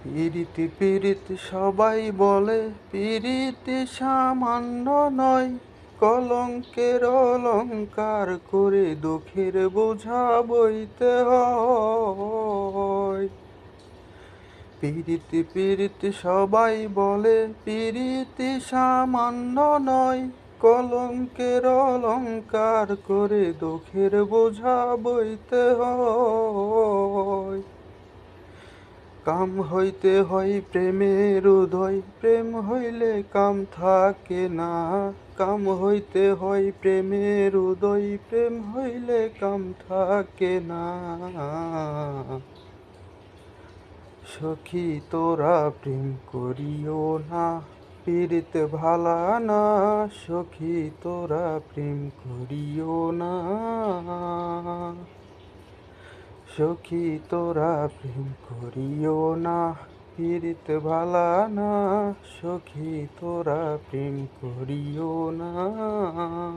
পিরিতি পিরিতি সবাই বলে, পিরিতি সামান্য নয়, কলঙ্কের অলঙ্কার করে দুঃখের বোঝা বইতে হয়। পিরিতি পিরিতি সবাই বলে, পিরিতি সামান্য নয়, কলঙ্কের অলঙ্কার করে দুঃখের বোঝা বইতে হয়। কাম হইতে হয় প্রেমের উদয়, প্রেম হইলে কাম থাকে না। কাম হইতে হয় প্রেমের উদয়, প্রেম হইলে কাম থাকে না। সখী তোরা প্রেম করিও না, পীড়িত ভালা না। সখী তোরা প্রেম করিও না, সখী তোরা প্রেম করিও না, পীড়িত ভালা না। সখী তোরা প্রেম করিও না।